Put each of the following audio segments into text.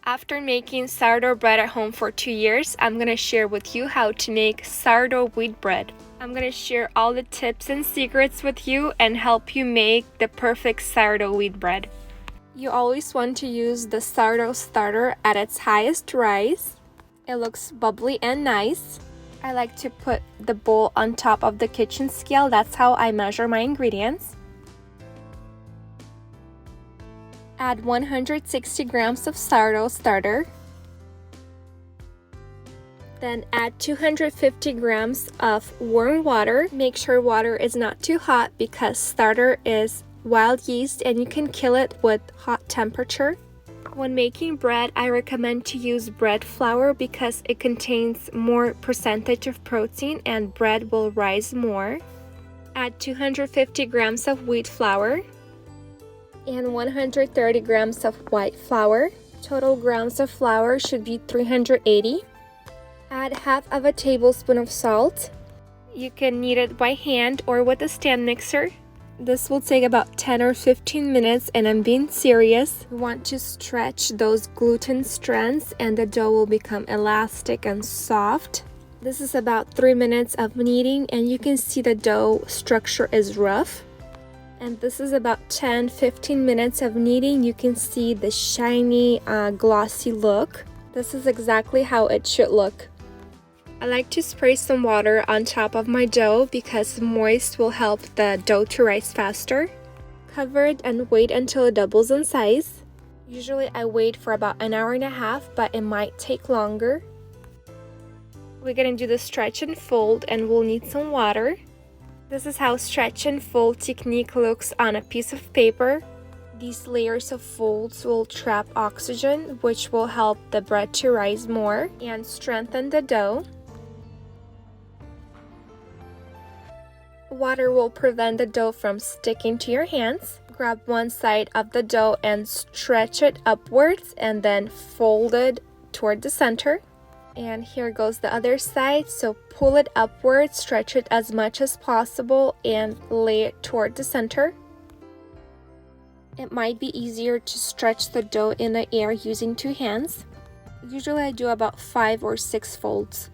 After making sourdough bread at home for 2 years, I'm gonna share with you how to make sourdough wheat bread. I'm gonna share all the tips and secrets with you and help you make the perfect sourdough wheat bread. You always want to use the sourdough starter at its highest rise. It looks bubbly and nice. I like to put the bowl on top of the kitchen scale. That's how I measure my ingredients. Add 160 grams of sourdough starter. Then add 250 grams of warm water. Make sure water is not too hot because starter is wild yeast and you can kill it with hot temperature. When making bread, I recommend to use bread flour because it contains more percentage of protein and bread will rise more. Add 250 grams of wheat flour and 130 grams of white flour. Total grams of flour should be 380. Add half of a tablespoon of salt. You can knead it by hand or with a stand mixer. This will take about 10 or 15 minutes and I'm being serious. You want to stretch those gluten strands and the dough will become elastic and soft. This is about 3 minutes of kneading and you can see the dough structure is rough. And this is about 10-15 minutes of kneading. You can see the shiny, glossy look. This is exactly how it should look. I like to spray some water on top of my dough because moist will help the dough to rise faster. Cover it and wait until it doubles in size. Usually I wait for about an hour and a half, but it might take longer. We're gonna do the stretch and fold and we'll need some water. This is how stretch and fold technique looks on a piece of paper. These layers of folds will trap oxygen, which will help the bread to rise more and strengthen the dough. Water will prevent the dough from sticking to your hands. Grab one side of the dough and stretch it upwards and then fold it toward the center. And here goes the other side, so pull it upwards, stretch it as much as possible and lay it toward the center. It might be easier to stretch the dough in the air using 2 hands. Usually I do about 5 or 6 folds.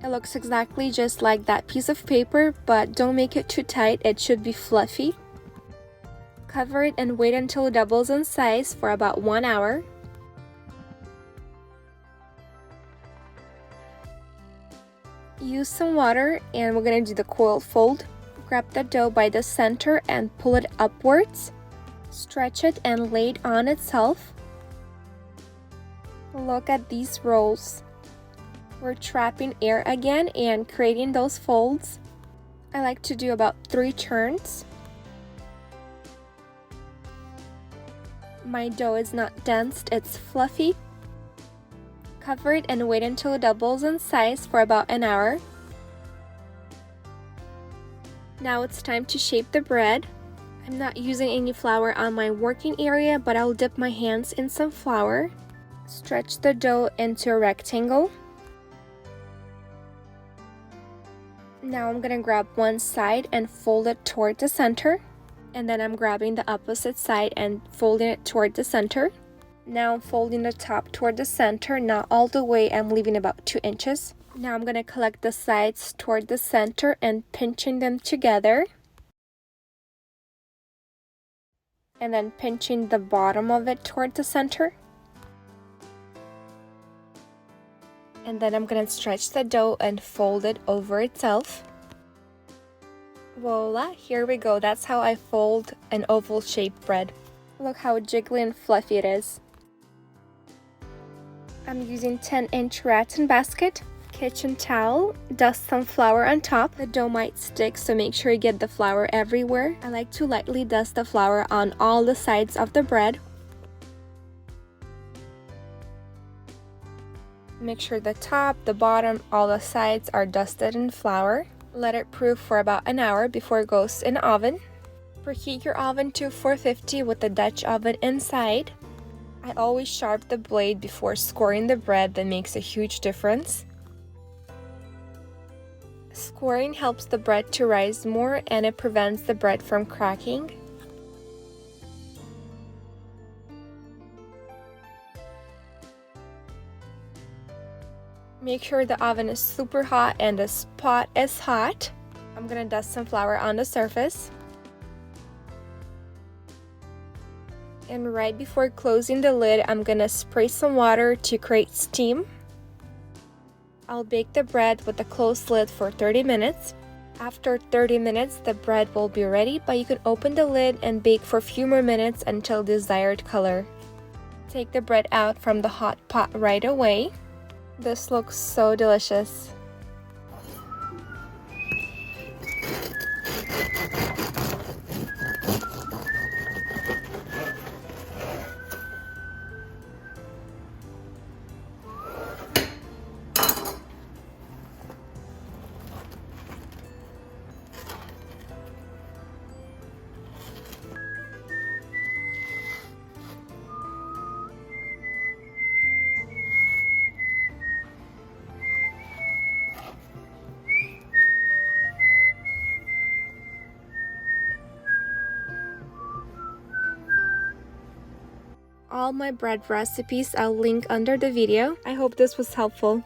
It looks exactly just like that piece of paper, but don't make it too tight, it should be fluffy. Cover it and wait until it doubles in size for about 1 hour. Use some water and we're going to do the coil fold. Grab the dough by the center and pull it upwards. Stretch it and lay it on itself. Look at these rolls. We're trapping air again and creating those folds. I like to do about 3 turns. My dough is not dense, it's fluffy. Cover it and wait until it doubles in size for about an hour. Now it's time to shape the bread. I'm not using any flour on my working area, but I'll dip my hands in some flour. Stretch the dough into a rectangle. Now I'm gonna grab one side and fold it toward the center. And then I'm grabbing the opposite side and folding it toward the center. Now I'm folding the top toward the center, not all the way, I'm leaving about 2 inches. Now I'm going to collect the sides toward the center and pinching them together. And then pinching the bottom of it toward the center. And then I'm going to stretch the dough and fold it over itself. Voila, here we go. That's how I fold an oval shaped bread. Look how jiggly and fluffy it is. I'm using 10-inch rattan basket, kitchen towel, dust some flour on top. The dough might stick, so make sure you get the flour everywhere. I like to lightly dust the flour on all the sides of the bread. Make sure the top, the bottom, all the sides are dusted in flour. Let it proof for about an hour before it goes in the oven. Preheat your oven to 450 with the Dutch oven inside. I always sharpen the blade before scoring the bread, that makes a huge difference. Scoring helps the bread to rise more and it prevents the bread from cracking. Make sure the oven is super hot and the spot is hot. I'm gonna dust some flour on the surface. And right before closing the lid, I'm gonna spray some water to create steam. I'll bake the bread with a closed lid for 30 minutes. After 30 minutes, the bread will be ready, but you can open the lid and bake for a few more minutes until desired color. Take the bread out from the hot pot right away. This looks so delicious. All my bread recipes I'll link under the video. I hope this was helpful.